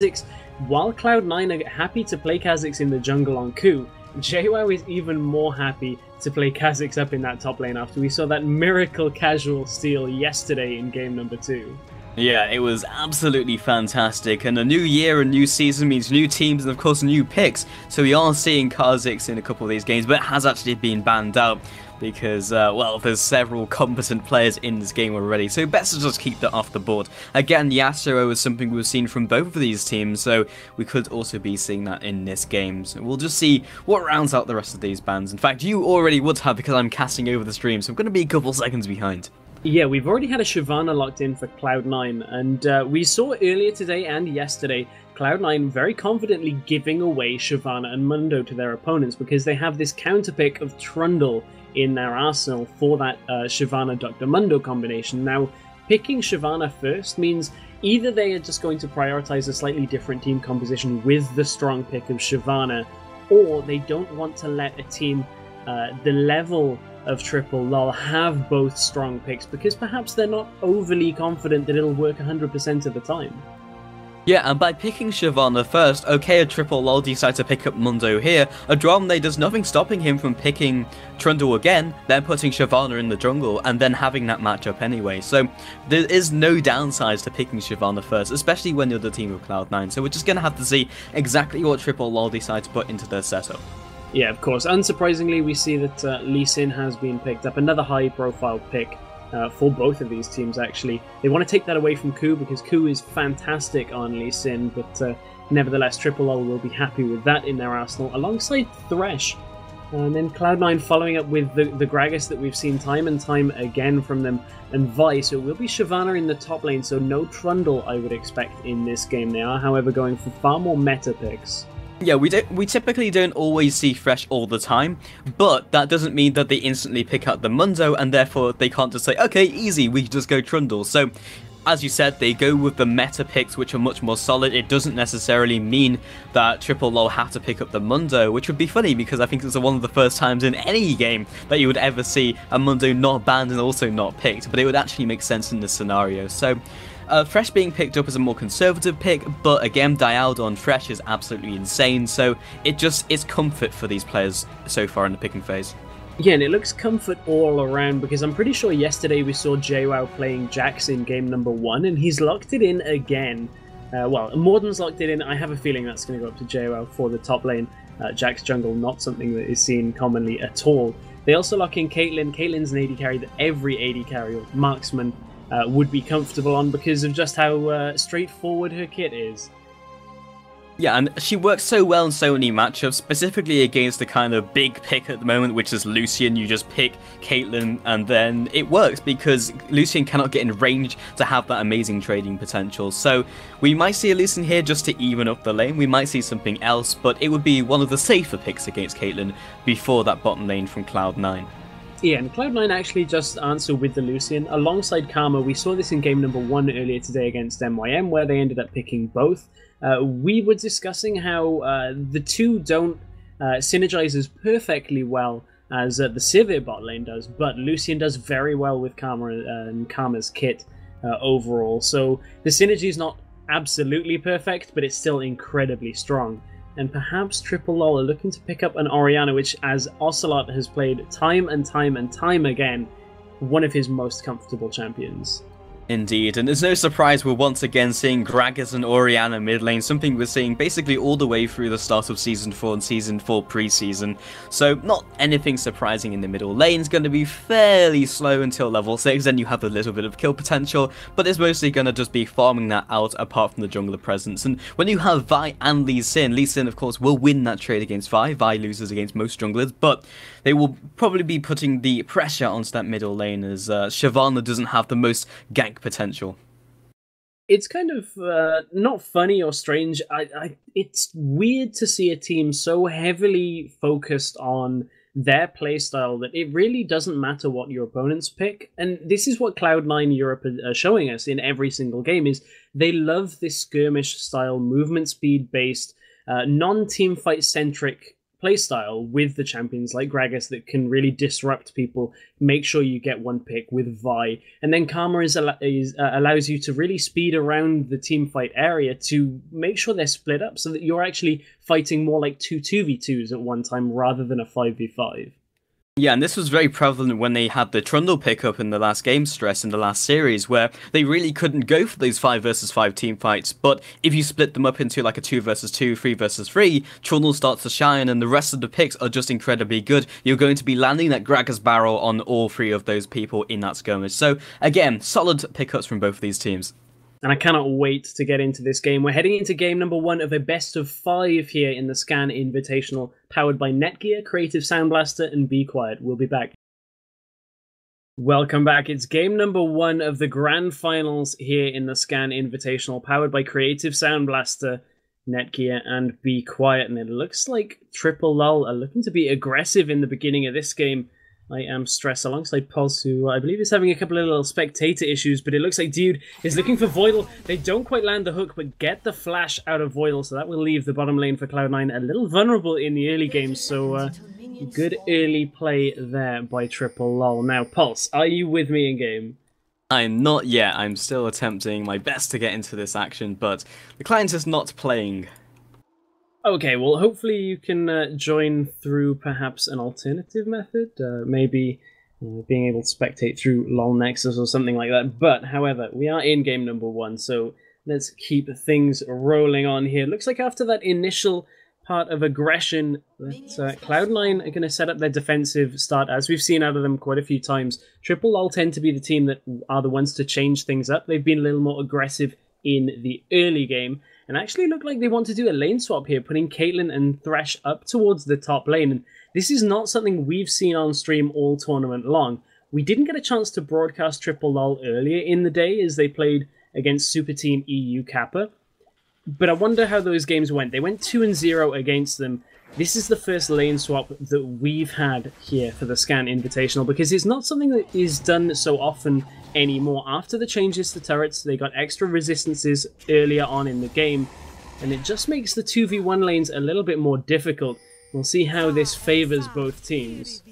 Kha'Zix, while Cloud9 are happy to play Kha'Zix in the jungle on Ku, Jwow is even more happy to play Kha'Zix up in that top lane after we saw that miracle casual steal yesterday in game number 2. Yeah, it was absolutely fantastic, and a new year, a new season means new teams and of course new picks, so we are seeing Kha'Zix in a couple of these games, but it has actually been banned out because, well, there's several competent players in this game already, so best to just keep that off the board. Again, Yasuo is something we've seen from both of these teams, so we could also be seeing that in this game. So we'll just see what rounds out the rest of these bans. In fact, you already would have because I'm casting over the stream, so I'm going to be a couple seconds behind. Yeah, we've already had a Shyvana locked in for Cloud9, and we saw earlier today and yesterday Cloud9 very confidently giving away Shyvana and Mundo to their opponents because they have this counterpick of Trundle in their arsenal for that Shyvana-Dr. Mundo combination. Now, picking Shyvana first means either they are just going to prioritize a slightly different team composition with the strong pick of Shyvana, or they don't want to let a team the level of Lololol have both strong picks because perhaps they're not overly confident that it'll work 100% of the time. Yeah, and by picking Shyvana first, okay, a Lololol decides to pick up Mundo here, Odoamne does nothing stopping him from picking Trundle again, then putting Shyvana in the jungle, and then having that matchup anyway. So there is no downsides to picking Shyvana first, especially when you're the team of Cloud9, so we're just going to have to see exactly what Lololol decide to put into their setup. Yeah, of course. Unsurprisingly, we see that Lee Sin has been picked up. Another high-profile pick for both of these teams, actually. They want to take that away from Ku because Ku is fantastic on Lee Sin, but nevertheless, Lololol will be happy with that in their arsenal, alongside Thresh. And then Cloud9 following up with the Gragas that we've seen time and time again from them, and Vi. So it will be Shyvana in the top lane, so no Trundle, I would expect, in this game. They are, however, going for far more meta picks. Yeah, we typically don't always see Thresh all the time, but that doesn't mean that they instantly pick out the Mundo, and therefore they can't just say, okay, easy, we can just go Trundle. So, as you said, they go with the meta picks, which are much more solid. It doesn't necessarily mean that Lololol have to pick up the Mundo, which would be funny, because I think it's one of the first times in any game that you would ever see a Mundo not banned and also not picked, but it would actually make sense in this scenario. So, Thresh being picked up as a more conservative pick, but again, Dioud on Thresh is absolutely insane, so it's comfort for these players so far in the picking phase. Yeah, and it looks comfort all around, because I'm pretty sure yesterday we saw Jwow playing Jax in game number 1, and he's locked it in again. Well, Morden's locked it in. I have a feeling that's going to go up to Jwow for the top lane. Jax jungle, not something that is seen commonly at all. They also lock in Caitlyn. Caitlyn's an AD carry that every AD carry or marksman would be comfortable on because of just how straightforward her kit is. Yeah, and she works so well in so many matchups, specifically against the kind of big pick at the moment, which is Lucian. You just pick Caitlyn, and then it works because Lucian cannot get in range to have that amazing trading potential. So we might see a Lucian here just to even up the lane. We might see something else, but it would be one of the safer picks against Caitlyn before that bottom lane from Cloud9. Yeah, and Cloud9 actually just answer with the Lucian alongside Karma. We saw this in game number 1 earlier today against MYM, where they ended up picking both. We were discussing how the two don't synergize as perfectly well as the Sivir bot lane does, but Lucian does very well with Karma and Karma's kit overall. So the synergy is not absolutely perfect, but it's still incredibly strong. And perhaps Lololol are looking to pick up an Orianna, which, as Ocelote has played time and time and time again, one of his most comfortable champions. Indeed, and it's no surprise we're once again seeing Gragas and Orianna mid lane, something we're seeing basically all the way through the start of Season 4 and Season 4 pre-season. So not anything surprising in the middle. Lane's going to be fairly slow until level 6, then you have a little bit of kill potential, but it's mostly going to just be farming that out apart from the jungler presence. And when you have Vi and Lee Sin of course will win that trade against Vi. Vi loses against most junglers, but they will probably be putting the pressure onto that middle lane as Shyvana doesn't have the most gank potential. It's kind of not funny or strange. It's weird to see a team so heavily focused on their playstyle that it really doesn't matter what your opponents pick. And this is what Cloud9 Europe are showing us in every single game, is they love this skirmish style, movement speed based, non-team fight centric playstyle with the champions like Gragas that can really disrupt people, make sure you get one pick with Vi, and then Karma allows you to really speed around the team fight area to make sure they're split up so that you're actually fighting more like 2v2s at one time rather than a 5v5. Yeah, and this was very prevalent when they had the Trundle pickup in the last game stress in the last series, where they really couldn't go for those 5 versus 5 team fights, but if you split them up into like a 2 versus 2, 3 versus 3, Trundle starts to shine and the rest of the picks are just incredibly good. You're going to be landing that Gragas barrel on all 3 of those people in that skirmish. So again, solid pickups from both of these teams. And I cannot wait to get into this game. We're heading into game number 1 of a best of 5 here in the Scan Invitational, powered by Netgear, Creative Sound Blaster, and Be Quiet. We'll be back. Welcome back. It's game number 1 of the Grand Finals here in the Scan Invitational, powered by Creative Sound Blaster, Netgear, and Be Quiet. And it looks like Lololol are looking to be aggressive in the beginning of this game. I am Stress alongside Pulse, who I believe is having a couple of little spectator issues, but it looks like Dioud is looking for Voidle. They don't quite land the hook, but get the flash out of Voidle, so that will leave the bottom lane for Cloud9 a little vulnerable in the early game, so good early play there by Lololol. Now, Pulse, are you with me in game? I'm not yet. I'm still attempting my best to get into this action, but the client is not playing. Okay, well, hopefully you can join through perhaps an alternative method, maybe being able to spectate through LOL Nexus or something like that. But, however, we are in game number 1, so let's keep things rolling on here. Looks like after that initial part of aggression, that Cloud9 are going to set up their defensive start, as we've seen out of them quite a few times. Lololol tend to be the team that are the ones to change things up. They've been a little more aggressive in the early game, and actually look like they want to do a lane swap here, putting Caitlyn and Thresh up towards the top lane. And this is not something we've seen on stream all tournament long. We didn't get a chance to broadcast Lololol earlier in the day as they played against Super Team EU Kappa, but I wonder how those games went. They went 2-0 against them. This is the first lane swap that we've had here for the Scan Invitational, because it's not something that is done so often anymore. After the changes to turrets, they got extra resistances earlier on in the game, and it just makes the 2v1 lanes a little bit more difficult. We'll see how this favors both teams.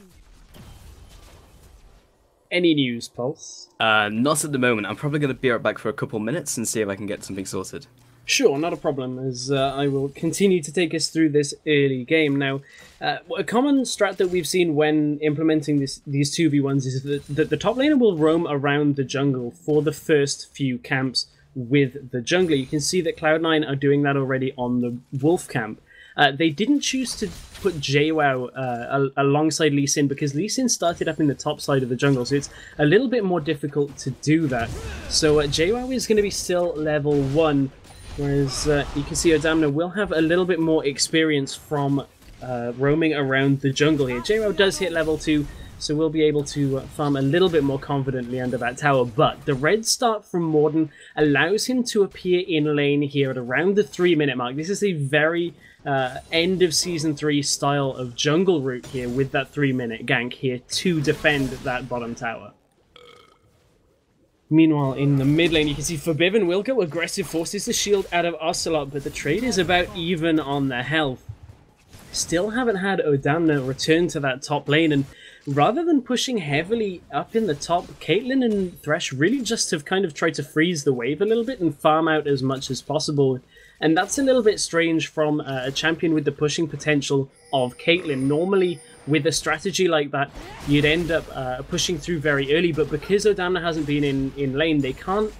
Any news, Pulse? Not at the moment. I'm probably going to be right back for a couple minutes and see if I can get something sorted. Sure, not a problem, as I will continue to take us through this early game. Now, a common strat that we've seen when implementing these 2v1s is that the top laner will roam around the jungle for the first few camps with the jungler. You can see that Cloud9 are doing that already on the Wolf camp. They didn't choose to put Jwow alongside Lee Sin because Lee Sin started up in the top side of the jungle, so it's a little bit more difficult to do that. So Jwow is going to be still level 1, whereas you can see Odoamne will have a little bit more experience from roaming around the jungle here. Jwow does hit level 2, so we'll be able to farm a little bit more confidently under that tower, but the red start from Morden allows him to appear in lane here at around the 3-minute mark. This is a very end of Season 3 style of jungle route here with that 3-minute gank here to defend that bottom tower. Meanwhile, in the mid lane, you can see Febiven will go aggressive, forces the shield out of Ocelote, but the trade is about even on the health. Still haven't had Odoamne return to that top lane, and rather than pushing heavily up in the top, Caitlyn and Thresh really just have kind of tried to freeze the wave a little bit and farm out as much as possible. And that's a little bit strange from a champion with the pushing potential of Caitlyn. Normally, with a strategy like that, you'd end up pushing through very early, but because Odoamne hasn't been in lane, they can't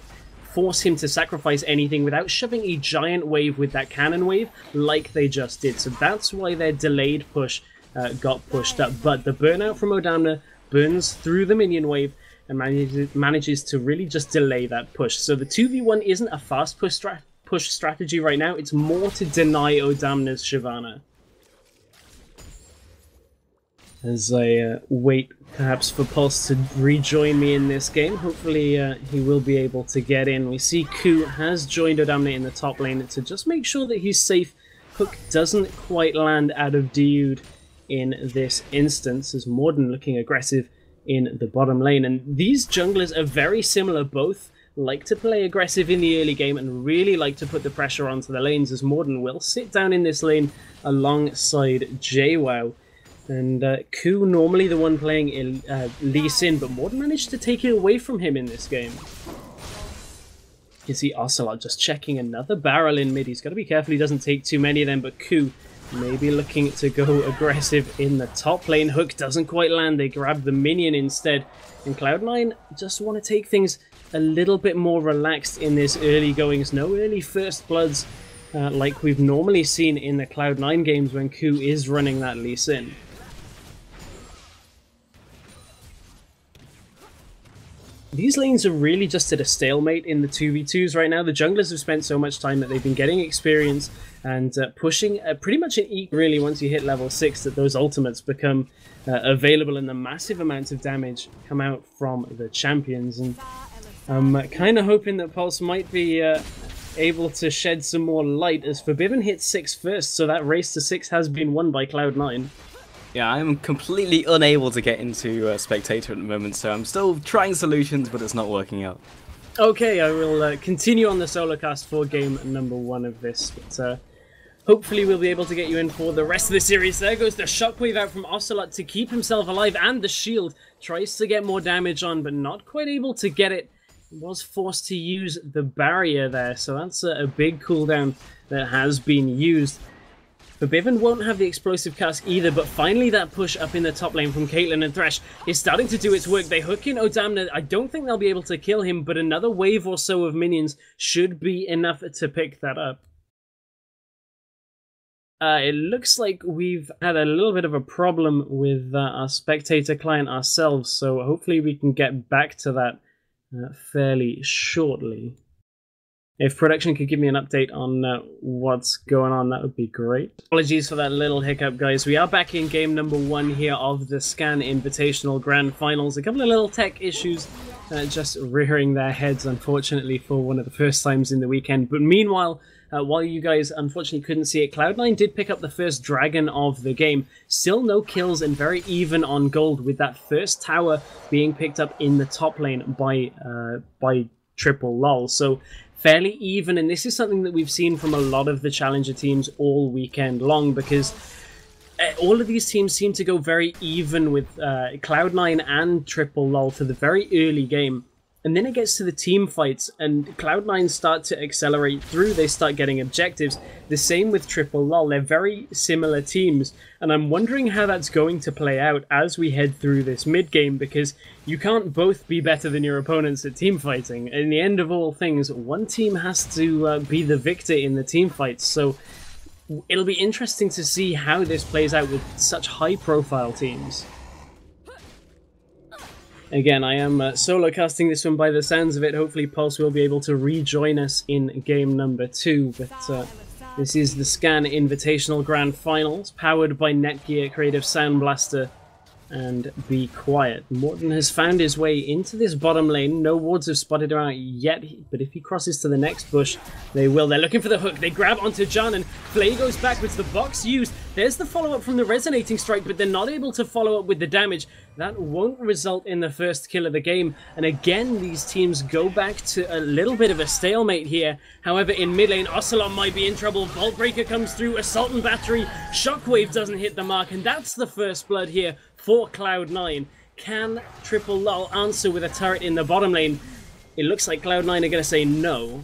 force him to sacrifice anything without shoving a giant wave with that cannon wave like they just did. So that's why their delayed push got pushed up. But the burnout from Odoamne burns through the minion wave and manages to really just delay that push. So the 2v1 isn't a fast push strategy right now, it's more to deny Odoamne's Shyvana. As I wait perhaps for Pulse to rejoin me in this game, hopefully he will be able to get in. We see Ku has joined Odoamne in the top lane to just make sure that he's safe. Hook doesn't quite land out of Dioud in this instance, as Morden looking aggressive in the bottom lane. And these junglers are very similar, both like to play aggressive in the early game and really like to put the pressure onto the lanes, as Morden will sit down in this lane alongside Jwow. And Ku normally the one playing Lee Sin, but Morden managed to take it away from him in this game. You see Ocelote just checking another barrel in mid. He's got to be careful he doesn't take too many of them, but Ku maybe looking to go aggressive in the top lane. Hook doesn't quite land. They grab the minion instead. And Cloud9 just want to take things a little bit more relaxed in this early goings. No early first bloods like we've normally seen in the Cloud9 games when Ku is running that Lee Sin. These lanes are really just at a stalemate in the 2v2s right now. The junglers have spent so much time that they've been getting experience and pushing pretty much an equal, really, once you hit level 6, that those ultimates become available and the massive amounts of damage come out from the champions. And I'm kind of hoping that Pulse might be able to shed some more light, as Febiven hit 6 first, so that race to 6 has been won by Cloud9. Yeah, I'm completely unable to get into Spectator at the moment, so I'm still trying solutions, but it's not working out. Okay, I will continue on the solo cast for game number 1 of this, but hopefully we'll be able to get you in for the rest of the series. There goes the shockwave out from Ocelote to keep himself alive, and the shield tries to get more damage on, but not quite able to get it. Was forced to use the barrier there, so that's a big cooldown that has been used. Febiven won't have the explosive cask either, but finally that push up in the top lane from Caitlyn and Thresh is starting to do its work. They hook in Odoamne. I don't think they'll be able to kill him, but another wave or so of minions should be enough to pick that up. It looks like we've had a little bit of a problem with our spectator client ourselves, so hopefully we can get back to that fairly shortly. If production could give me an update on what's going on, that would be great. Apologies for that little hiccup, guys. We are back in game number 1 here of the Scan Invitational Grand Finals. A couple of little tech issues just rearing their heads, unfortunately, for one of the first times in the weekend. But meanwhile, while you guys unfortunately couldn't see it, Cloud9 did pick up the first dragon of the game. Still no kills and very even on gold, with that first tower being picked up in the top lane by Lololol. So fairly even, and this is something that we've seen from a lot of the challenger teams all weekend long, because all of these teams seem to go very even with Cloud9 and Lololol to the very early game. And then it gets to the team fights, and Cloud9 start to accelerate through. They start getting objectives. The same with Lololol. They're very similar teams, and I'm wondering how that's going to play out as we head through this mid-game, because you can't both be better than your opponents at team fighting. In the end of all things, one team has to be the victor in the team fights, so it'll be interesting to see how this plays out with such high-profile teams. Again, I am solo casting this one by the sounds of it. Hopefully Pulse will be able to rejoin us in game number 2. But this is the Scan Invitational Grand Finals, powered by Netgear, Creative Sound Blaster, and Be Quiet. Morden has found his way into this bottom lane. No wards have spotted him out yet, but if he crosses to the next bush, they will. They're looking for the hook. They grab onto John, and Flay goes backwards. The box used. There's the follow-up from the resonating strike, but they're not able to follow up with the damage. That won't result in the first kill of the game. And again, these teams go back to a little bit of a stalemate here. However, in mid lane, Ocelote might be in trouble. Vault Breaker comes through, Assault and Battery. Shockwave doesn't hit the mark, and that's the first blood here for Cloud9. Can Lololol answer with a turret in the bottom lane? It looks like Cloud9 are going to say no.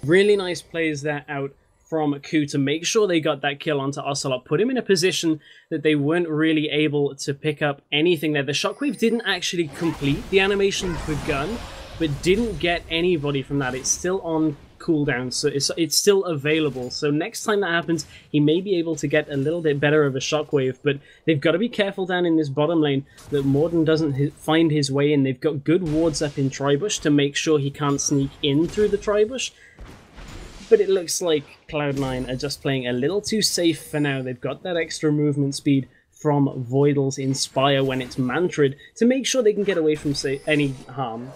Really nice plays there out from Ku to make sure they got that kill onto Ocelote, put him in a position that they weren't really able to pick up anything there. The Shockwave didn't actually complete the animation begun, but didn't get anybody from that. It's still on cooldown, so it's still available. So next time that happens, he may be able to get a little bit better of a Shockwave, but they've got to be careful down in this bottom lane that Morden doesn't find his way in. They've got good wards up in Tribush to make sure he can't sneak in through the Tribush. But it looks like Cloud9 are just playing a little too safe for now. They've got that extra movement speed from Voidle's Inspire when it's mantraed to make sure they can get away from any harm.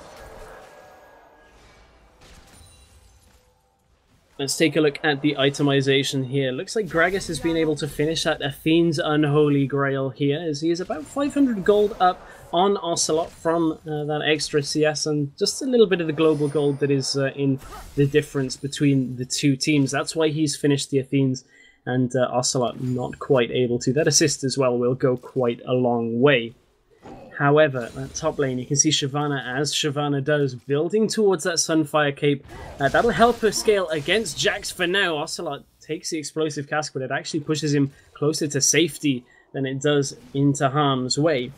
Let's take a look at the itemization here. Looks like Gragas has been able to finish that Athene's Unholy Grail here, as he is about 500 gold up on Ocelote from that extra CS, and just a little bit of the global gold that is in the difference between the two teams. That's why he's finished the Athenes, and Ocelote not quite able to. That assist as well will go quite a long way. However, at top lane, you can see Shyvana, as Shyvana does, building towards that Sunfire Cape. That'll help her scale against Jax for now. Ocelote takes the explosive cask, but it actually pushes him closer to safety than it does into harm's way.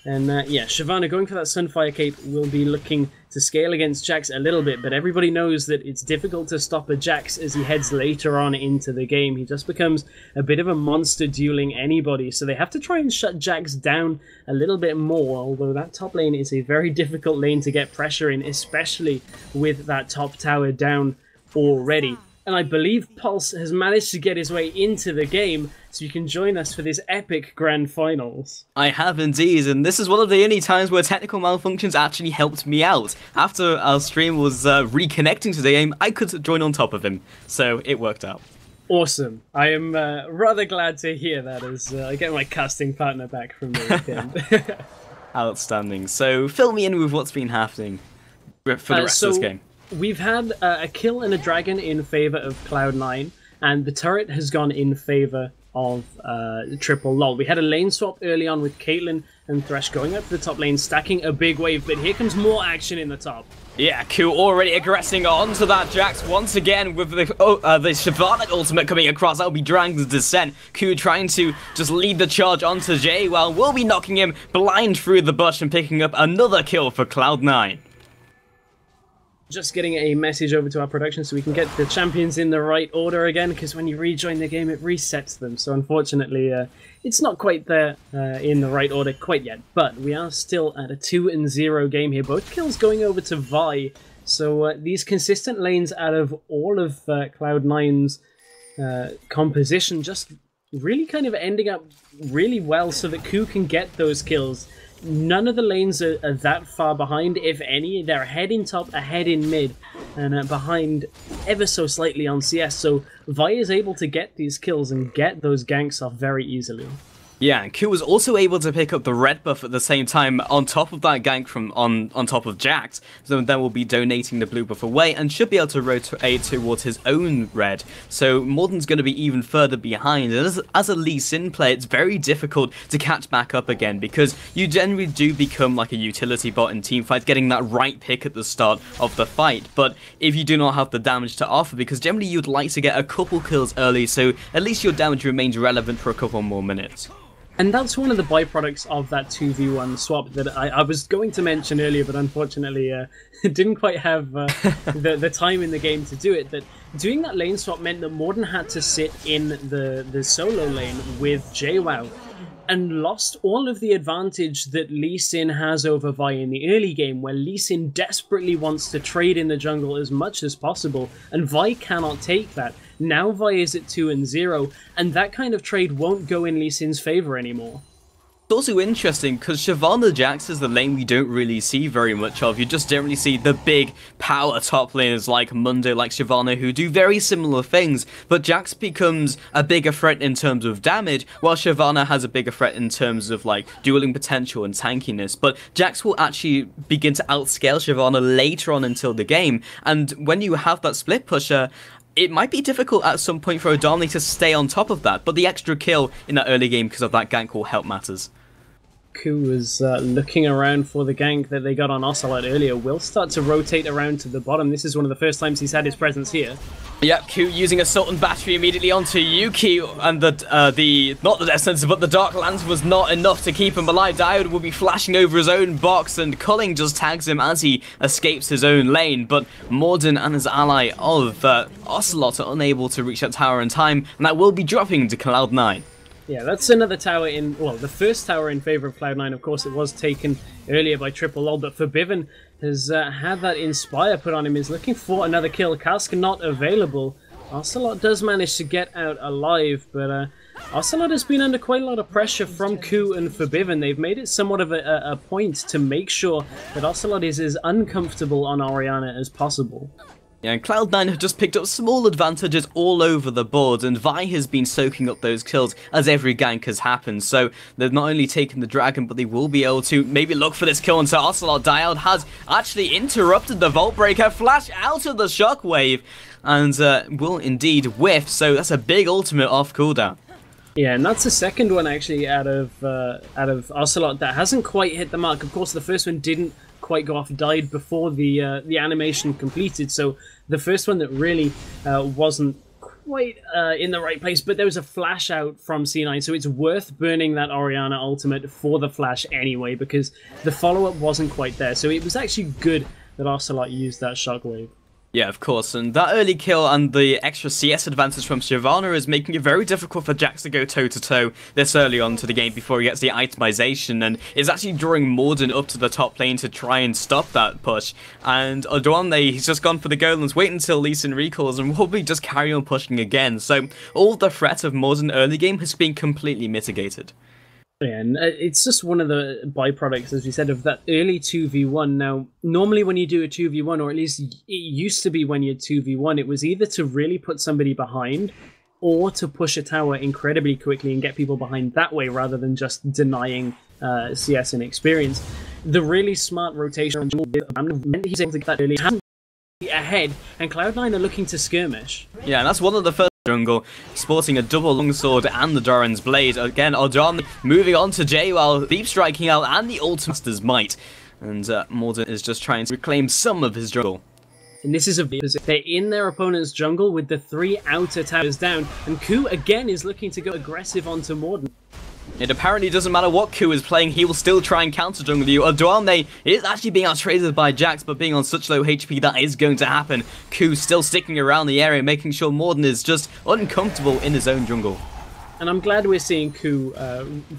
And yeah, Shyvana going for that Sunfire Cape will be looking to scale against Jax a little bit, but everybody knows that it's difficult to stop a Jax as he heads later on into the game. He just becomes a bit of a monster dueling anybody, so they have to try and shut Jax down a little bit more, although that top lane is a very difficult lane to get pressure in, especially with that top tower down already. And I believe Pulse has managed to get his way into the game, so you can join us for this epic grand finals. I have indeed, and this is one of the only times where technical malfunctions actually helped me out. After our stream was reconnecting to the game, I could join on top of him, so it worked out. Awesome. I am rather glad to hear that, as I get my casting partner back from the weekend. Outstanding. So fill me in with what's been happening for the rest of this game. We've had a kill and a dragon in favor of Cloud9, and the turret has gone in favor of Triple Lol. We had a lane swap early on with Caitlyn and Thresh going up to the top lane, stacking a big wave, but here comes more action in the top. Yeah, Q already aggressing onto that Jax once again with the Shyvana ultimate coming across. That'll be Dragon's Descent. Q trying to just lead the charge onto Jwow. Will be knocking him blind through the bush and picking up another kill for Cloud9. Just getting a message over to our production so we can get the champions in the right order again, because when you rejoin the game it resets them, so unfortunately it's not quite there in the right order quite yet, but we are still at a 2-0 game here. Both kills going over to Vi, so these consistent lanes out of all of Cloud9's composition just really kind of ending up really well so that Ku can get those kills. None of the lanes are that far behind, if any. They're ahead in top, ahead in mid, and behind ever so slightly on CS. So Vi is able to get these kills and get those ganks off very easily. Yeah, and Q was also able to pick up the red buff at the same time on top of that gank from on top of Jax. So then we'll be donating the blue buff away and should be able to rotate towards his own red. So Morden's going to be even further behind. And as a Lee Sin player, it's very difficult to catch back up again because you generally do become like a utility bot in teamfights, getting that right pick at the start of the fight. But if you do not have the damage to offer, because generally you'd like to get a couple kills early, so at least your damage remains relevant for a couple more minutes. And that's one of the byproducts of that 2v1 swap that I was going to mention earlier, but unfortunately didn't quite have the time in the game to do it. That doing that lane swap meant that Morden had to sit in the solo lane with Jwow, and lost all of the advantage that Lee Sin has over Vi in the early game, where Lee Sin desperately wants to trade in the jungle as much as possible, and Vi cannot take that. Now Vi is at 2-0, and that kind of trade won't go in Lee Sin's favor anymore. It's also interesting because Shyvana Jax is the lane we don't really see very much of. You just generally see the big power top laners like Mundo, like Shyvana, who do very similar things, but Jax becomes a bigger threat in terms of damage, while Shyvana has a bigger threat in terms of like dueling potential and tankiness. But Jax will actually begin to outscale Shyvana later on until the game, and when you have that split pusher, it might be difficult at some point for Odoamne to stay on top of that, but the extra kill in that early game because of that gank will help matters. Ku was looking around for the gank that they got on Ocelote earlier. Will start to rotate around to the bottom. This is one of the first times he's had his presence here. Yep, Q using a Sultan Battery immediately onto Yuki, and not the Death Sensor, but the Dark Lance was not enough to keep him alive. Dioud will be flashing over his own box, and Culling just tags him as he escapes his own lane, but Morden and his ally of Ocelote are unable to reach that tower in time, and that will be dropping to Cloud9. Yeah, that's another tower in, well, the first tower in favor of Cloud9, of course. It was taken earlier by Triple Lol, but Febiven has had that Inspire put on him, is looking for another kill. Cask not available. Ocelote does manage to get out alive, but Ocelote has been under quite a lot of pressure from Ku and Febiven. They've made it somewhat of a point to make sure that Ocelote is as uncomfortable on Orianna as possible. Yeah, and Cloud9 have just picked up small advantages all over the board, and Vi has been soaking up those kills as every gank has happened. So they've not only taken the dragon, but they will be able to maybe look for this kill. And so Ocelote Dioud has actually interrupted the Vault Breaker, flash out of the shockwave, and will indeed whiff. So that's a big ultimate off cooldown. Yeah, and that's the second one actually out of Ocelote that hasn't quite hit the mark. Of course, the first one didn't quite go off, died before the animation completed. So the first one that really wasn't quite in the right place, but there was a flash out from C9, so it's worth burning that Orianna ultimate for the flash anyway, because the follow-up wasn't quite there. So it was actually good that Ocelote used that shockwave. Yeah, of course, and that early kill and the extra CS advantage from Shyvana is making it very difficult for Jax to go toe-to-toe this early on to the game before he gets the itemization, and is actually drawing Morden up to the top lane to try and stop that push. And Odoamne, he's just gone for the golems, wait until Lee Sin recalls, and will probably just carry on pushing again. So all the threat of Morden early game has been completely mitigated. Yeah, and it's just one of the byproducts, as we said, of that early 2v1. Now, normally when you do a 2v1, or at least it used to be when you 2v1, it was either to really put somebody behind or to push a tower incredibly quickly and get people behind that way rather than just denying CS and experience. The really smart rotation meant he's able to get that early ahead, and Cloud9 are looking to skirmish. Yeah, and that's one of the first jungle, sporting a double longsword and the Doran's blade. Again, Odoamne moving on to Jwow, deep striking out, and the ultimate's might. And Morden is just trying to reclaim some of his jungle. And this is they're in their opponent's jungle with the 3 outer towers down, and Ku again is looking to go aggressive onto Morden. It apparently doesn't matter what Ku is playing, he will still try and counter jungle you. Odoamne is actually being outtraded by Jax, but being on such low HP, that is going to happen. Ku still sticking around the area, making sure Morden is just uncomfortable in his own jungle. And I'm glad we're seeing Ku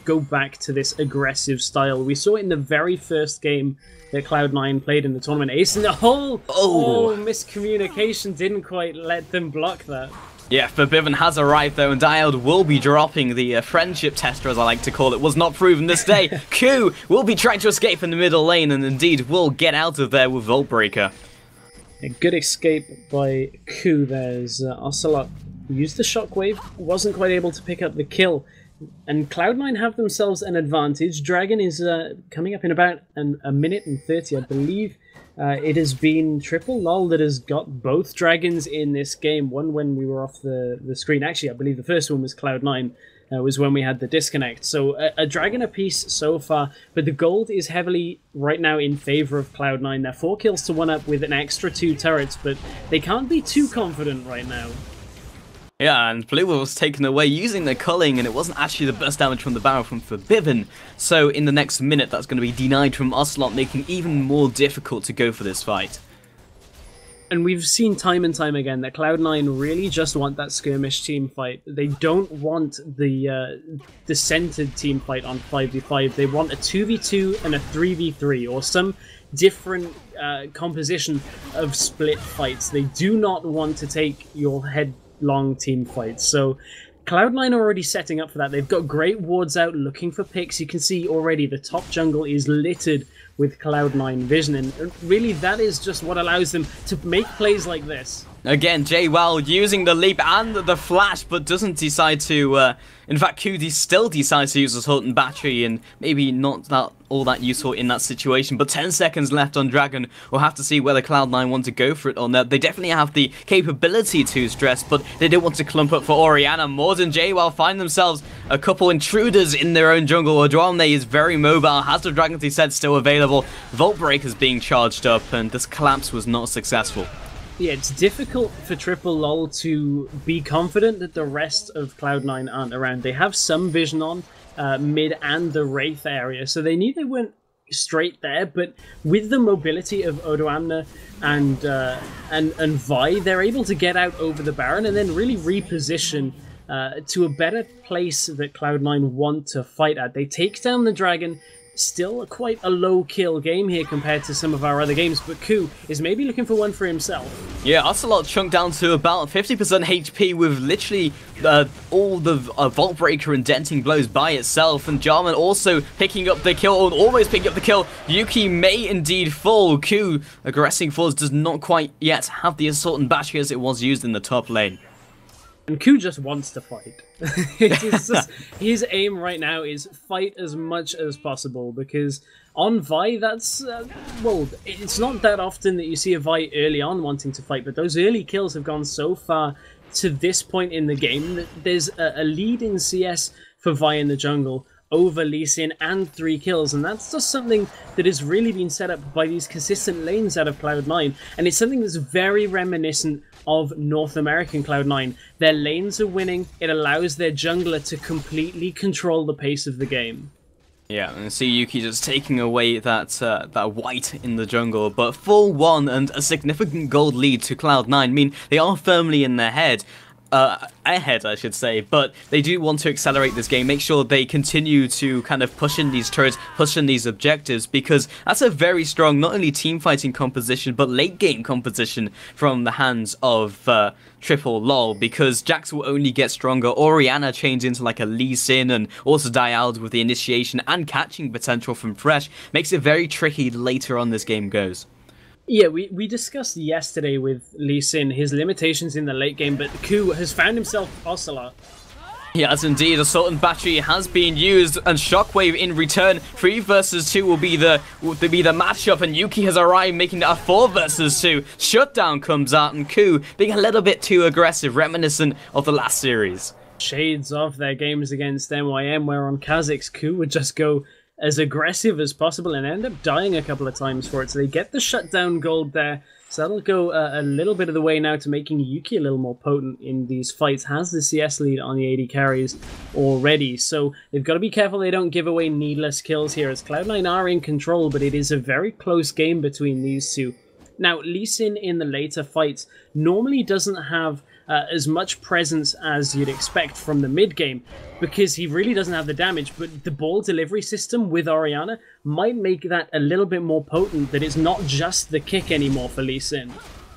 go back to this aggressive style. We saw it in the very first game that Cloud9 played in the tournament. Ace in the hole! Oh, miscommunication didn't quite let them block that. Yeah, Febiven has arrived though, and Dioud will be dropping the friendship tester, as I like to call it. Was not proven this day. Ku will be trying to escape in the middle lane, and indeed will get out of there with Vault Breaker. A good escape by Ku. There's Ocelote used the shockwave, wasn't quite able to pick up the kill, and Cloud9 have themselves an advantage. Dragon is coming up in about a minute and 30, I believe. It has been Lololol that has got both dragons in this game. One when we were off the screen. Actually, I believe the first one was Cloud9, was when we had the disconnect. So a dragon apiece so far, but the gold is heavily right now in favor of Cloud9. They're 4 kills to 1 up with an extra 2 turrets, but they can't be too confident right now. Yeah, and Blue was taken away using the culling, and it wasn't actually the best damage from the barrel from Febiven. So in the next minute, that's going to be denied from Ocelote, making it even more difficult to go for this fight. And we've seen time and time again that Cloud9 really just want that skirmish team fight. They don't want the centered team fight on 5v5. They want a 2v2 and a 3v3, or some different composition of split fights. They do not want to take your headlong team fights. So Cloud9 are already setting up for that. They've got great wards out looking for picks. You can see already the top jungle is littered with Cloud9 vision, and really that is just what allows them to make plays like this. Again, Jwow using the leap and the flash, but doesn't decide to... in fact, QD still decides to use his Hult and Battery, and maybe not all that useful in that situation. But 10 seconds left on Dragon. We'll have to see whether Cloud9 want to go for it or not. They definitely have the capability to stress, but they don't want to clump up for Orianna. Morden and Jwow find themselves a couple intruders in their own jungle. Odoamne is very mobile, has the Dragon set still available. Vault Breaker's being charged up, and this collapse was not successful. Yeah, it's difficult for Lololol to be confident that the rest of Cloud9 aren't around. They have some vision on mid and the Wraith area, so they knew they weren't straight there, but with the mobility of Odoamne and Vi, they're able to get out over the Baron and then really reposition to a better place that Cloud9 want to fight at. They take down the Dragon, Still quite a low-kill game here compared to some of our other games, but Ku is maybe looking for one for himself. Yeah, Ocelote chunked down to about 50% HP with literally all the Vault Breaker and denting blows by itself, and Jarman also picking up the kill, or almost picking up the kill. Yuki may indeed fall. Ku, aggressing force, does not quite yet have the assault and battery as it was used in the top lane. And Ku just wants to fight. His aim right now is fight as much as possible, because on Vi, that's, well, it's not that often that you see a Vi early on wanting to fight, but those early kills have gone so far to this point in the game that there's a lead in CS for Vi in the jungle over Lee Sin and 3 kills, and that's just something that has really been set up by these consistent lanes out of Cloud9, and it's something that's very reminiscent of North American Cloud9. Their lanes are winning, it allows their jungler to completely control the pace of the game. Yeah, and see Yuki just taking away that white in the jungle, but full 1 and a significant gold lead to Cloud9. I mean, they are firmly in their head. Ahead, I should say, but they do want to accelerate this game, make sure they continue to kind of push in these turrets, push in these objectives, because that's a very strong, not only team fighting composition, but late game composition from the hands of Triple Lol, because Jax will only get stronger. Orianna changes into like a Lee Sin, and also Dioud with the initiation and catching potential from Fresh, makes it very tricky later on this game goes. Yeah, we discussed yesterday with Lee Sin his limitations in the late game, but Ku has found himself Ocelote. Yes, indeed. Assault and battery has been used, and Shockwave in return. 3 versus 2 will be the matchup, and Yuki has arrived, making it a 4 versus 2. Shutdown comes out, and Ku being a little bit too aggressive, reminiscent of the last series. Shades of their games against MYM, where on Kha'Zix, Ku would just go as aggressive as possible and end up dying a couple of times for it. So they get the shutdown gold there. So that'll go a little bit of the way now to making Yuki a little more potent in these fights. Has the CS lead on the AD carries already. So they've got to be careful they don't give away needless kills here, as Cloud9 are in control, but it is a very close game between these two. Now, Lee Sin in the later fights normally doesn't have as much presence as you'd expect from the mid game, because he really doesn't have the damage, but the ball delivery system with Orianna might make that a little bit more potent, that it's not just the kick anymore for Lee Sin.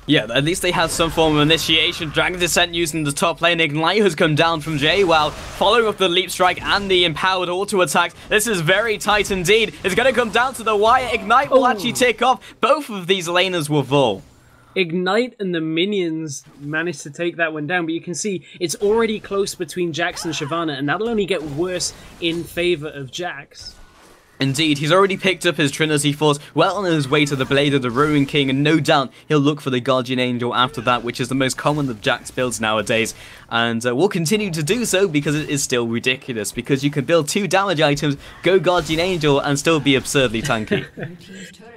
Yeah, at least they have some form of initiation. Dragon Descent using the top lane. Ignite has come down from Jwow, following up the Leap Strike and the empowered auto attacks. This is very tight indeed. It's going to come down to the wire. Ignite will actually take off. Both of these laners will fall. Ignite and the minions managed to take that one down, but you can see it's already close between Jax and Shyvana, and that'll only get worse in favor of Jax. Indeed, he's already picked up his Trinity Force, well on his way to the Blade of the Ruin King, and no doubt he'll look for the Guardian Angel after that, which is the most common of Jax builds nowadays. And will continue to do so, because it is still ridiculous, because you can build 2 damage items, go Guardian Angel, and still be absurdly tanky.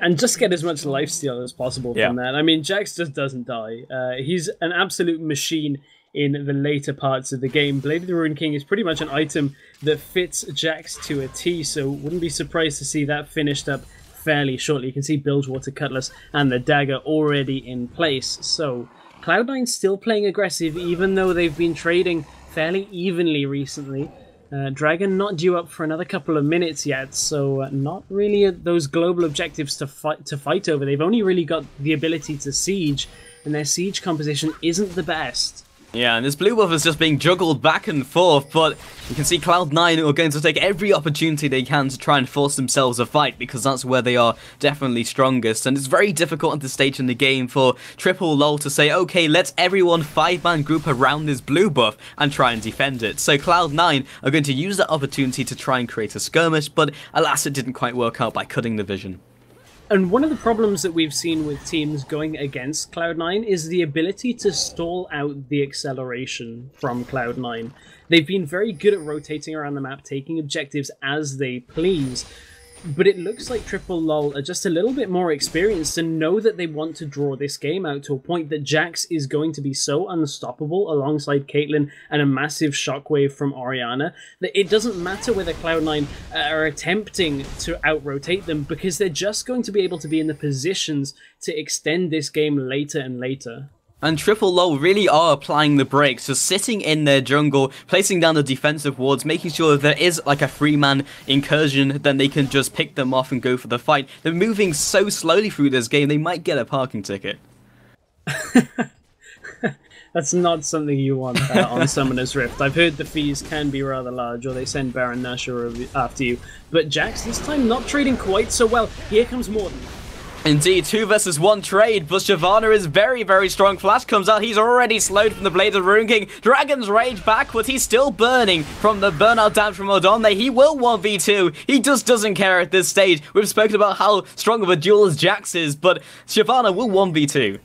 And just get as much lifesteal as possible from that. I mean, Jax just doesn't die. He's an absolute machine in the later parts of the game. Blade of the Ruin King is pretty much an item that fits Jax to a T, so wouldn't be surprised to see that finished up fairly shortly. You can see Bilgewater Cutlass and the dagger already in place. So Cloud9 still playing aggressive, even though they've been trading fairly evenly recently. Dragon not due up for another couple of minutes yet, so not really those global objectives to fight over. They've only really got the ability to siege, and their siege composition isn't the best. Yeah, and this blue buff is just being juggled back and forth, but you can see Cloud9 are going to take every opportunity they can to try and force themselves a fight, because that's where they are definitely strongest. And it's very difficult at this stage in the game for Triple Lol to say, okay, let's everyone 5-man group around this blue buff and try and defend it. So Cloud9 are going to use that opportunity to try and create a skirmish, but alas, it didn't quite work out by cutting the vision. And one of the problems that we've seen with teams going against Cloud9 is the ability to stall out the acceleration from Cloud9. They've been very good at rotating around the map, taking objectives as they please, but it looks like Triple Lol are just a little bit more experienced and know that they want to draw this game out to a point that Jax is going to be so unstoppable alongside Caitlyn and a massive shockwave from Orianna that it doesn't matter whether Cloud9 are attempting to out-rotate them, because they're just going to be able to be in the positions to extend this game later and later. And Triple Lol really are applying the brakes, just sitting in their jungle, placing down the defensive wards, making sure if there is like a 3-man incursion, then they can just pick them off and go for the fight. They're moving so slowly through this game, they might get a parking ticket. That's not something you want on Summoner's Rift. I've heard the fees can be rather large, or they send Baron Nashor after you. But Jax, this time not trading quite so well. Here comes Morden. Indeed, 2 versus 1 trade, but Jwow is very, very strong. Flash comes out, he's already slowed from the Blades of Rune King. Dragon's Rage back, but he's still burning from the burnout damage from Odoamne. He will 1v2, he just doesn't care at this stage. We've spoken about how strong of a duelist Jax is, but Jwow will 1v2.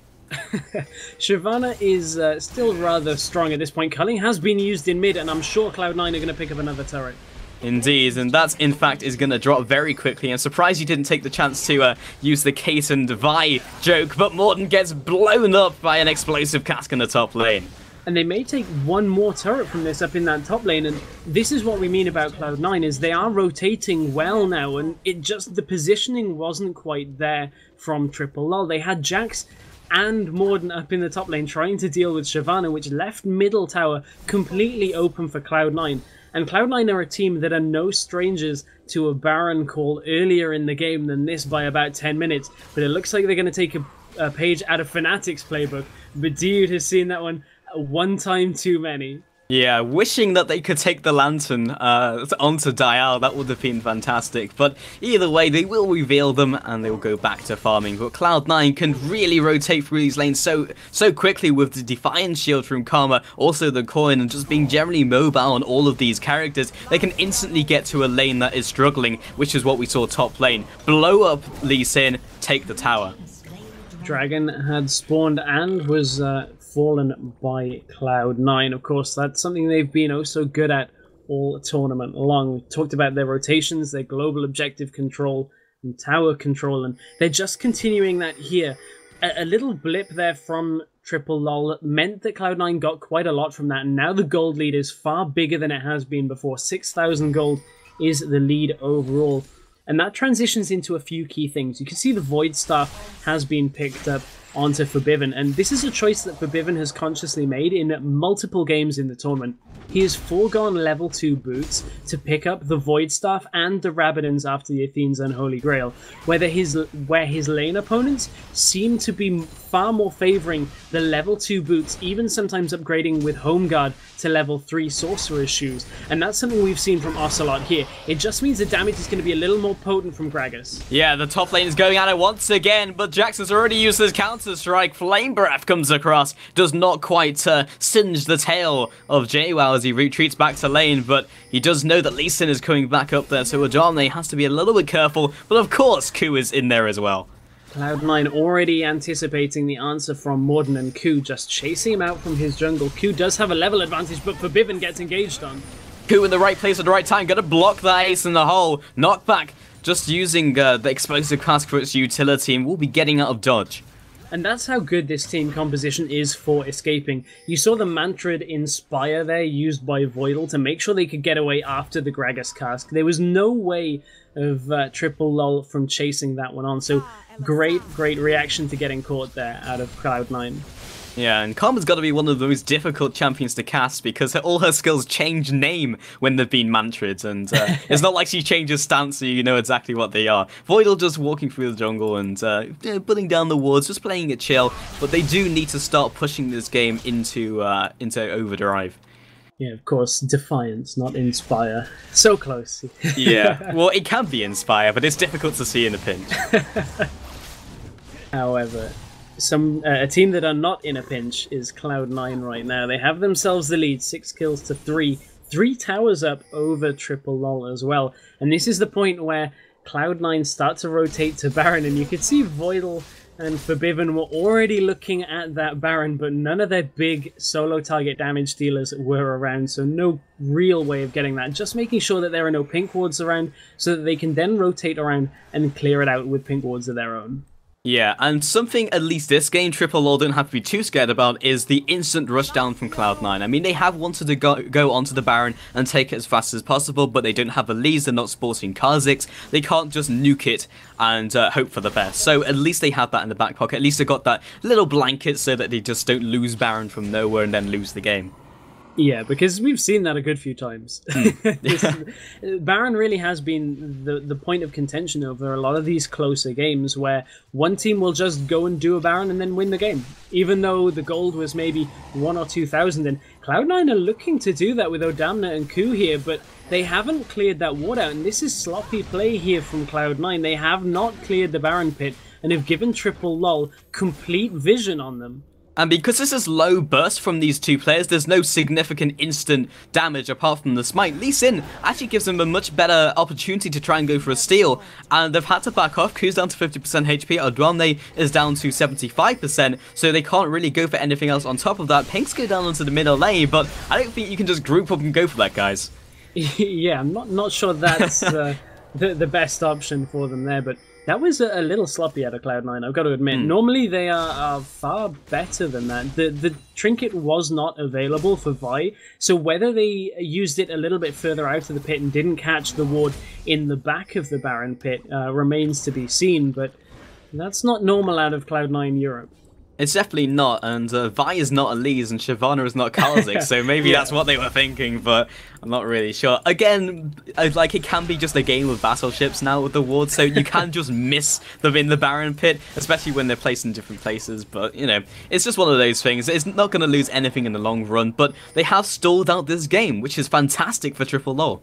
Jwow is still rather strong at this point. Culling has been used in mid, and I'm sure Cloud9 are going to pick up another turret. Indeed, and that, in fact, is going to drop very quickly. I'm surprised you didn't take the chance to use the Kate and Vi joke, but Morden gets blown up by an explosive cask in the top lane. And they may take one more turret from this up in that top lane, and this is what we mean about Cloud9, is they are rotating well now, and the positioning wasn't quite there from Triple Lol. They had Jax and Morden up in the top lane trying to deal with Jwow, which left middle tower completely open for Cloud9. And Cloud9 are a team that are no strangers to a Baron call earlier in the game than this by about 10 minutes. But it looks like they're going to take a page out of Fnatic's playbook. But Dioud has seen that one time too many. Yeah, wishing that they could take the Lantern onto Dioud, that would have been fantastic. But either way, they will reveal them and they will go back to farming. But Cloud9 can really rotate through these lanes so quickly with the Defiance Shield from Karma, also the coin, and just being generally mobile on all of these characters. They can instantly get to a lane that is struggling, which is what we saw top lane. Blow up Lee Sin, take the tower. Dragon had spawned and was fallen by Cloud9. Of course, that's something they've been oh so good at all tournament long. We talked about their rotations, their global objective control, and tower control, and they're just continuing that here. A little blip there from Triple Lol meant that Cloud9 got quite a lot from that, and now the gold lead is far bigger than it has been before. 6,000 gold is the lead overall. And that transitions into a few key things. You can see the Void Staff has been picked up onto Febiven, and this is a choice that Febiven has consciously made in multiple games in the tournament. He has foregone level 2 boots to pick up the Void Staff and the Rabadons after the Athene's Unholy Grail, where his lane opponents seem to be far more favouring the level 2 boots, even sometimes upgrading with Home Guard to level 3 Sorcerer's Shoes. And that's something we've seen from Ocelote here. It just means the damage is going to be a little more potent from Gragas. Yeah, the top lane is going at it once again, but Jackson's already used his counter-strike. Flame Breath comes across, does not quite singe the tail of Jwow as he retreats back to lane, but he does know that Lee Sin is coming back up there, so Odoamne has to be a little bit careful, but of course Ku is in there as well. Cloud9 already anticipating the answer from Morden, and Ku just chasing him out from his jungle. Ku does have a level advantage, but Febiven gets engaged on. Ku in the right place at the right time, gonna block that ace in the hole. Knockback, just using the explosive cask for its utility, and will be getting out of dodge. And that's how good this team composition is for escaping. You saw the Mantrid Inspire there used by Voidle to make sure they could get away after the Gragas cask. There was no way of Triple Lol from chasing that one on, so great reaction to getting caught there out of Cloud9. Yeah, and Karma's got to be one of the most difficult champions to cast because all her skills change name when they've been mantrids, and it's not like she changes stance so you know exactly what they are. Voidle just walking through the jungle and putting down the wards, just playing it chill, but they do need to start pushing this game into overdrive. Yeah, of course, Defiance, not Inspire. So close. Yeah, well, it can be Inspire, but it's difficult to see in a pinch. However, a team that are not in a pinch is Cloud9 right now. They have themselves the lead, 6 kills to 3. 3 towers up over Triple Lol as well. And this is the point where Cloud9 start to rotate to Baron, and you could see Voidle and Febiven were already looking at that Baron, but none of their big solo target damage dealers were around, so no real way of getting that. Just making sure that there are no pink wards around so that they can then rotate around and clear it out with pink wards of their own. Yeah, and something at least this game Lololol don't have to be too scared about is the instant rush down from Cloud9. I mean, they have wanted to go onto the Baron and take it as fast as possible, but they don't have a lead, they're not sporting Kha'Zix. They can't just nuke it and hope for the best. So at least they have that in the back pocket. At least they got that little blanket so that they just don't lose Baron from nowhere and then lose the game. Yeah, because we've seen that a good few times. Baron really has been the point of contention over a lot of these closer games where one team will just go and do a Baron and then win the game. Even though the gold was maybe 1,000 or 2,000, and Cloud9 are looking to do that with Odoamne and Jwow here, but they haven't cleared that ward out, and this is sloppy play here from Cloud9. They have not cleared the Baron pit and have given Lololol complete vision on them. And because this is low burst from these two players, there's no significant instant damage apart from the smite. Lee Sin actually gives them a much better opportunity to try and go for a steal, and they've had to back off. Jwow's down to 50% HP, Odoamne is down to 75%, so they can't really go for anything else on top of that. Pinks go down onto the middle lane, but I don't think you can just group up and go for that, guys. Yeah, I'm not sure that's the best option for them there, but that was a little sloppy out of Cloud9, I've got to admit. Normally they are far better than that. The trinket was not available for Vi, so whether they used it a little bit further out of the pit and didn't catch the ward in the back of the Baron pit remains to be seen, but that's not normal out of Cloud9 Europe. It's definitely not, and Vi is not Elise and Shyvana is not Kha'Zix, so maybe that's what they were thinking, but I'm not really sure. Again, like, it can be just a game of battleships now with the wards, so you can just miss them in the Baron pit, especially when they're placed in different places, but, you know, it's just one of those things. It's not going to lose anything in the long run, but they have stalled out this game, which is fantastic for Lololol.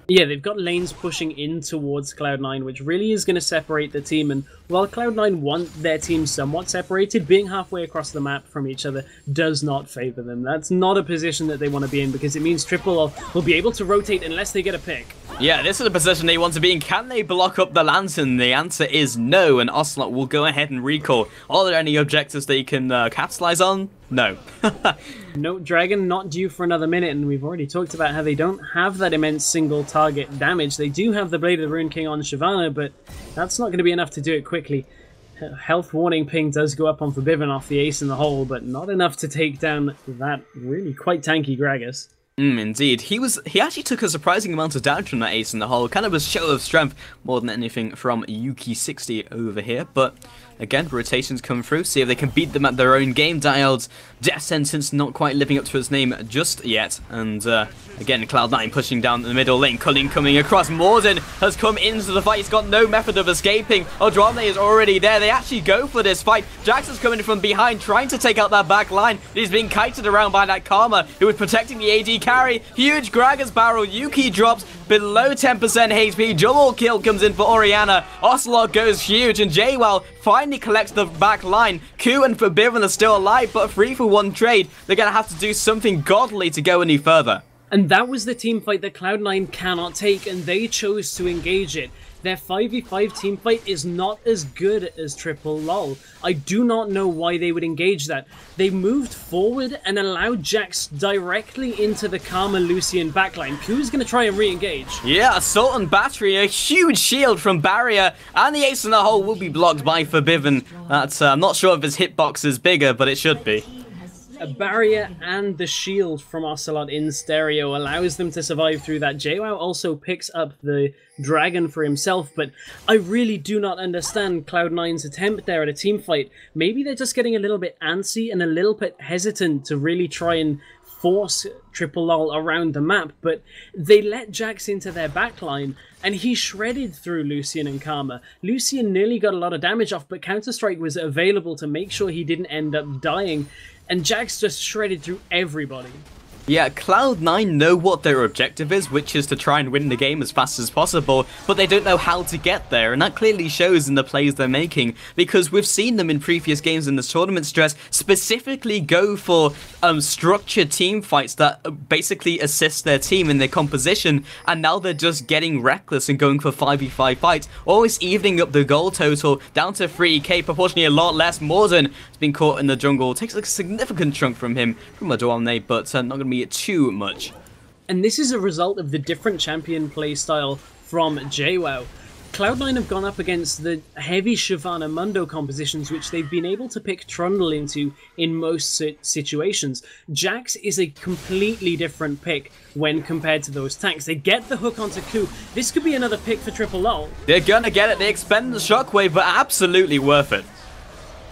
Yeah, they've got lanes pushing in towards Cloud9, which really is going to separate the team. And while Cloud9 want their team somewhat separated, being halfway across the map from each other does not favor them. That's not a position that they want to be in, because it means Lololol will be able to rotate unless they get a pick. Yeah, this is a position they want to be in. Can they block up the Lantern? The answer is no, and Ocelote will go ahead and recall. Are there any objectives they can capitalize on? No. No, Dragon not due for another minute, and we've already talked about how they don't have that immense single target damage. They do have the Blade of the Rune King on Shyvana, but that's not going to be enough to do it quickly. Health warning ping does go up on Febiven off the ace in the hole, but not enough to take down that really quite tanky Gragas. Indeed. He actually took a surprising amount of damage from that ace in the hole, kind of a show of strength more than anything from Yuki60 over here, but again, rotations come through, see if they can beat them at their own game. Dioud's death sentence not quite living up to his name just yet, and again, Cloud9 pushing down the middle lane, Culling coming across. Morden has come into the fight, he's got no method of escaping. Odoamne is already there, they actually go for this fight. Jackson's coming from behind, trying to take out that back line. He's being kited around by that Karma, who is protecting the AD carry. Huge Gragas barrel, Yuki drops below 10% HP, double kill comes in for Orianna. Ocelote goes huge, and Jwow finally collects the back line. Jwow and Febiven are still alive, but 3-for-1 trade. They're going to have to do something godly to go any further. And that was the team fight that Cloud9 cannot take, and they chose to engage it. Their 5v5 team fight is not as good as Lololol. I do not know why they would engage that. They moved forward and allowed Jax directly into the Karma Lucian backline. Jwow's going to try and re-engage. Yeah, Assault and Battery, a huge shield from Barrier, and the ace in the hole will be blocked by Febiven. I'm not sure if his hitbox is bigger, but it should be. A barrier and the shield from Ocelote in stereo allows them to survive through that. Jwow also picks up the dragon for himself, but I really do not understand Cloud9's attempt there at a team fight. Maybe they're just getting a little bit antsy and a little bit hesitant to really try and force Lololol around the map, but they let Jax into their backline, and he shredded through Lucian and Karma. Lucian nearly got a lot of damage off, but Counter-Strike was available to make sure he didn't end up dying, and Jax just shredded through everybody. Yeah, Cloud9 know what their objective is, which is to try and win the game as fast as possible, but they don't know how to get there, and that clearly shows in the plays they're making, because we've seen them in previous games in this tournament stress specifically go for structured team fights that basically assist their team in their composition, and now they're just getting reckless and going for 5v5 fights, always evening up the goal total down to 3k, proportionally a lot less. Morden has been caught in the jungle, takes a significant chunk from him, from Odoamne, but not going to be too much. And this is a result of the different champion playstyle from Jwow. Cloud9 have gone up against the heavy Shyvana Mundo compositions, which they've been able to pick Trundle into in most situations. Jax is a completely different pick when compared to those tanks. They get the hook onto Ku. This could be another pick for Lololol. They're gonna get it. They expend the shockwave, but absolutely worth it.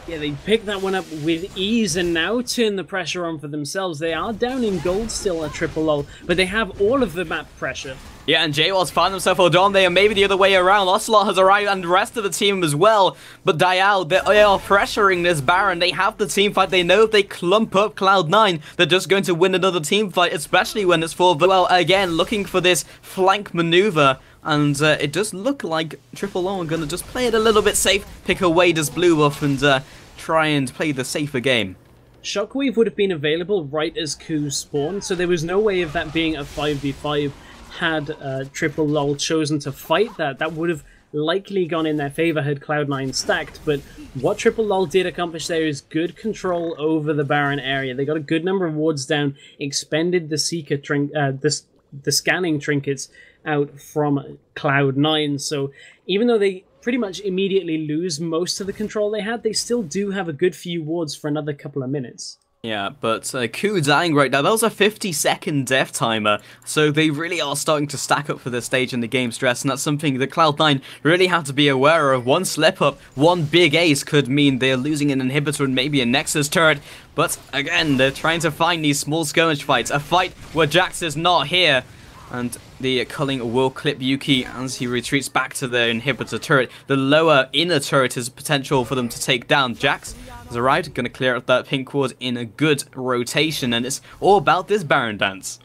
Yeah, they pick that one up with ease and now turn the pressure on for themselves. They are down in gold still at Lololol, but they have all of the map pressure. Yeah, and Jwow's found himself Odoamne, and maybe the other way around. Ocelote has arrived, and the rest of the team as well. But Dioud, they are pressuring this Baron. They have the team fight. They know if they clump up Cloud9, they're just going to win another team fight, especially when it's for, well, again, looking for this flank maneuver. And it does look like Lololol are going to just play it a little bit safe, pick away this blue buff, and try and play the safer game. Shockwave would have been available right as Ku spawned, so there was no way of that being a 5v5 had Lololol chosen to fight that. That would have likely gone in their favor had Cloud9 stacked, but what Lololol did accomplish there is good control over the Baron area. They got a good number of wards down, expended the Seeker the scanning trinkets out from Cloud9, so even though they pretty much immediately lose most of the control they had, they still do have a good few wards for another couple of minutes. Yeah, but Ku dying right now, that was a 50-second death timer, so they really are starting to stack up for this stage in the game stress, and that's something that Cloud9 really have to be aware of. One slip-up, one big ace could mean they're losing an inhibitor and maybe a Nexus turret, but again, they're trying to find these small skirmish fights, a fight where Jax is not here, and the culling will clip Yuki as he retreats back to the inhibitor turret. The lower inner turret is potential for them to take down. Jax has arrived, going to clear out that pink ward in a good rotation, and it's all about this Baron dance.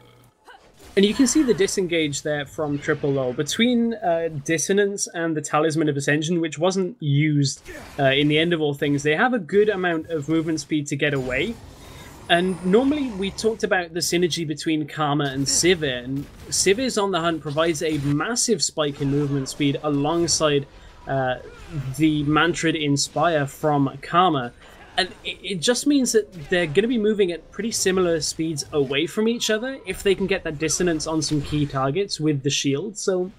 And you can see the disengage there from Lololol between Dissonance and the Talisman of Ascension, which wasn't used in the end of all things. They have a good amount of movement speed to get away. And normally we talked about the synergy between Karma and Sivir, and Sivir's on the hunt provides a massive spike in movement speed alongside the Mantrid Inspire from Karma. And it just means that they're going to be moving at pretty similar speeds away from each other if they can get that dissonance on some key targets with the shield. So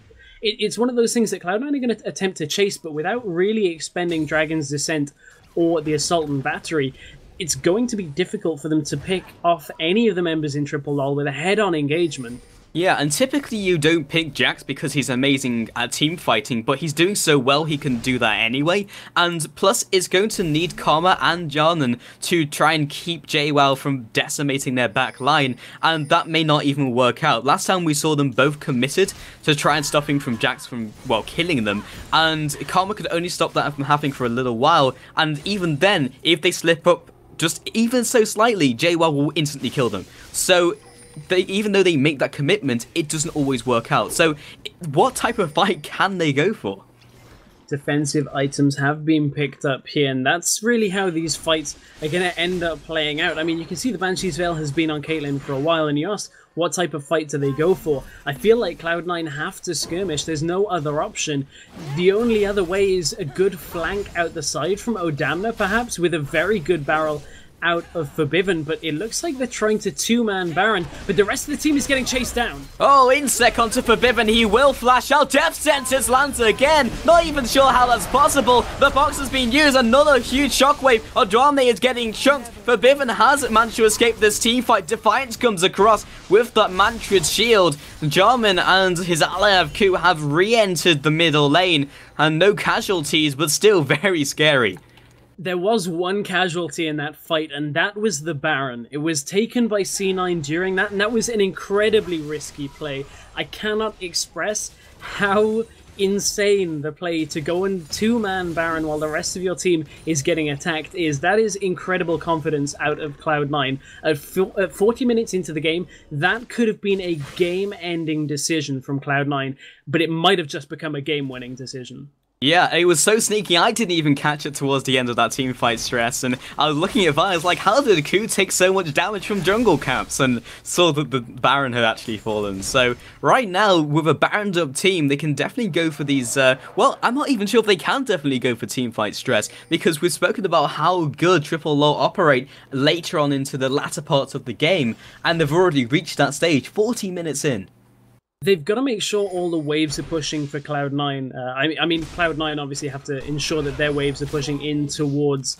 it's one of those things that Cloud9 are going to attempt to chase, but without really expending Dragon's Descent or the Assault and Battery, it's going to be difficult for them to pick off any of the members in Lololol with a head-on engagement. Yeah, and typically you don't pick Jax because he's amazing at team fighting, but he's doing so well he can do that anyway. And plus, it's going to need Karma and Jarnan to try and keep Jwow from decimating their back line, and that may not even work out. Last time we saw them both committed to try and stopping from Jax from, well, killing them, and Karma could only stop that from happening for a little while, and even then, if they slip up just even so slightly, Jwow will instantly kill them. So even though they make that commitment, it doesn't always work out. So what type of fight can they go for? Defensive items have been picked up here, and that's really how these fights are going to end up playing out. I mean, you can see the Banshee's Veil has been on Caitlyn for a while, and you ask, what type of fight do they go for? I feel like Cloud9 have to skirmish. There's no other option. The only other way is a good flank out the side from Odoamne, perhaps, with a very good barrel out of Febiven, but it looks like they're trying to two-man Baron, but the rest of the team is getting chased down. Oh, insect onto Febiven, he will flash out. Death Sentence lands again. Not even sure how that's possible. The box has been used, another huge shockwave. Odoamne is getting chunked. Febiven has managed to escape this team fight. Defiance comes across with that Mantrid shield. Jarman and his ally of Ku have re-entered the middle lane, and no casualties, but still very scary. There was one casualty in that fight, and that was the Baron. It was taken by C9 during that, and that was an incredibly risky play. I cannot express how insane the play to go and two-man Baron while the rest of your team is getting attacked is. That is incredible confidence out of Cloud9. At 40 minutes into the game, that could have been a game-ending decision from Cloud9, but it might have just become a game-winning decision. Yeah, it was so sneaky, I didn't even catch it towards the end of that teamfight stress, and I was looking at that, I was like, how did Ku take so much damage from jungle camps? And saw that the Baron had actually fallen. So, right now, with a Baroned up team, they can definitely go for these, well, I'm not even sure if they can definitely go for teamfight stress, because we've spoken about how good Lololol operate later on into the latter parts of the game, and they've already reached that stage, 40 minutes in. They've got to make sure all the waves are pushing for Cloud9. I mean, Cloud9 obviously have to ensure that their waves are pushing in towards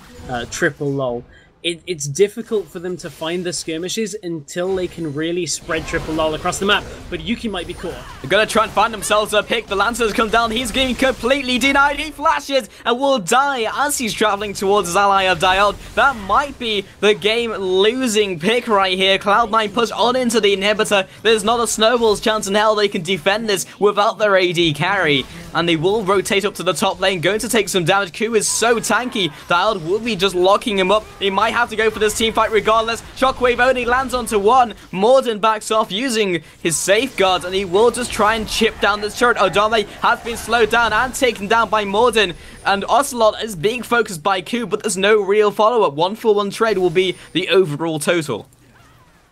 Triple Lol. It's difficult for them to find the skirmishes until they can really spread Triple Lol across the map, but Yuki might be caught. They're gonna try and find themselves a pick. The Lancers come down. He's getting completely denied. He flashes and will die as he's traveling towards his ally of Dioud. That might be the game-losing pick right here. Cloud9 push on into the inhibitor. There's not a snowball's chance in hell they can defend this without their AD carry. And they will rotate up to the top lane, going to take some damage. Q is so tanky. Dioud will be just locking him up. He might have to go for this team fight regardless. Shockwave only lands onto one. Morden backs off using his safeguards, and he will just try and chip down this turret. Odoamne has been slowed down and taken down by Morden, and Ocelote is being focused by Q, but there's no real follow-up. 1-for-1 trade will be the overall total.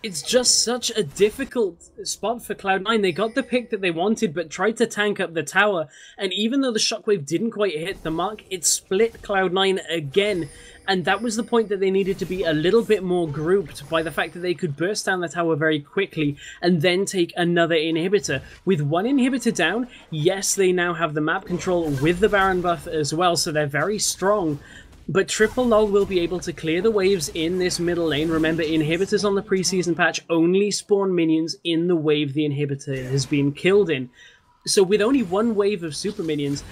It's just such a difficult spot for Cloud9. They got the pick that they wanted, but tried to tank up the tower. And even though the Shockwave didn't quite hit the mark, it split Cloud9 again. And that was the point that they needed to be a little bit more grouped by the fact that they could burst down the tower very quickly and then take another inhibitor. With one inhibitor down, yes, they now have the map control with the Baron buff as well, so they're very strong. But Triple Lol will be able to clear the waves in this middle lane. Remember, inhibitors on the preseason patch only spawn minions in the wave the inhibitor has been killed in. So with only one wave of super minions,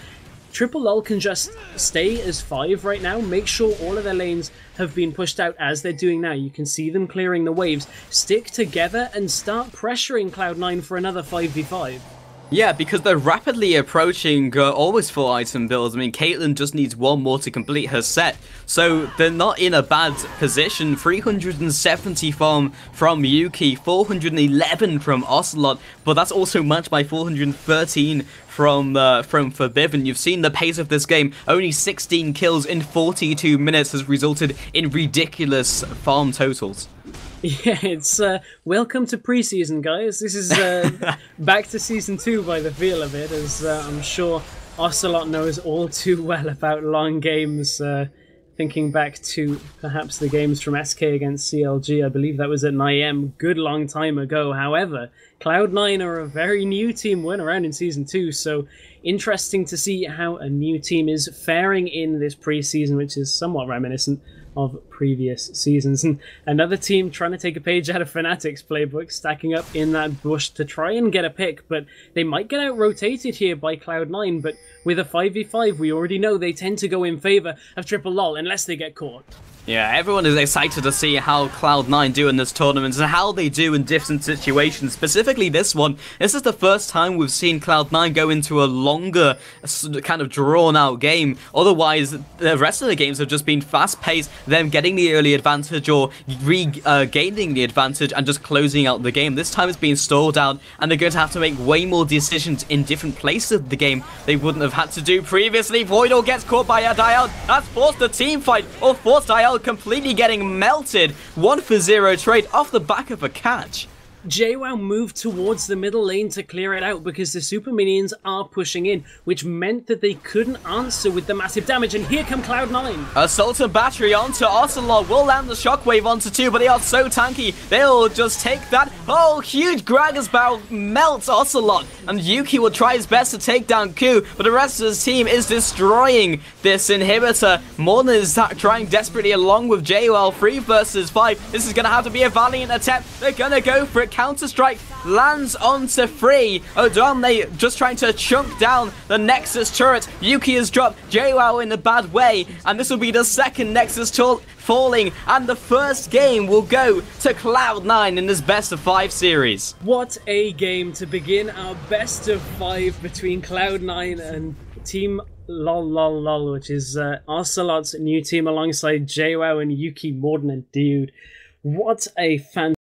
Triple Lol can just stay as 5 right now, make sure all of their lanes have been pushed out as they're doing now. You can see them clearing the waves, stick together and start pressuring Cloud9 for another 5v5. Yeah, because they're rapidly approaching always full item builds. I mean, Caitlyn just needs one more to complete her set, so they're not in a bad position. 370 from Yuki, 411 from Ocelote, but that's also matched by 413 from Febiven. You've seen the pace of this game. Only 16 kills in 42 minutes has resulted in ridiculous farm totals. Yeah, it's welcome to preseason, guys. This is back to season 2 by the feel of it, as I'm sure Ocelote knows all too well about long games. Thinking back to perhaps the games from SK against CLG, I believe that was at NIM, good long time ago. However, Cloud9 are a very new team, weren't around in season 2, so interesting to see how a new team is faring in this preseason, which is somewhat reminiscent of previous seasons. And another team trying to take a page out of Fnatic's playbook, stacking up in that bush to try and get a pick, but they might get out-rotated here by Cloud9, but with a 5v5, we already know they tend to go in favor of Triple Lol unless they get caught. Yeah, everyone is excited to see how Cloud9 do in this tournament and how they do in different situations. Specifically this one, this is the first time we've seen Cloud9 go into a longer, kind of drawn-out game. Otherwise, the rest of the games have just been fast-paced, them getting the early advantage or regaining the advantage and just closing out the game. This time it's been stalled out, and they're going to have to make way more decisions in different places of the game they wouldn't have had to do previously. Voidle gets caught by a Dioud. That's forced a team fight, or forced Dioud completely getting melted. 1-for-0 trade off the back of a catch. Jwow moved towards the middle lane to clear it out because the super minions are pushing in, which meant that they couldn't answer with the massive damage, and here come Cloud9. Assault and battery onto Ocelote, will land the shockwave onto 2, but they are so tanky, they'll just take that. Oh, huge Gragas barrel melts Ocelote, and Yuki will try his best to take down Q, but the rest of his team is destroying this inhibitor. Morden is trying desperately along with Jwow, 3 versus 5. This is going to have to be a valiant attempt. They're going to go for it. Counter-strike lands onto 3. Odoamne just trying to chunk down the Nexus turret. Yuki has dropped Jwow in a bad way, and this will be the second Nexus turret falling, and the first game will go to Cloud9 in this best of 5 series. What a game to begin our best of 5 between Cloud9 and Team Lololol, which is Ocelote's new team alongside Jwow and Yuki, Morden and Dioud. What a fantastic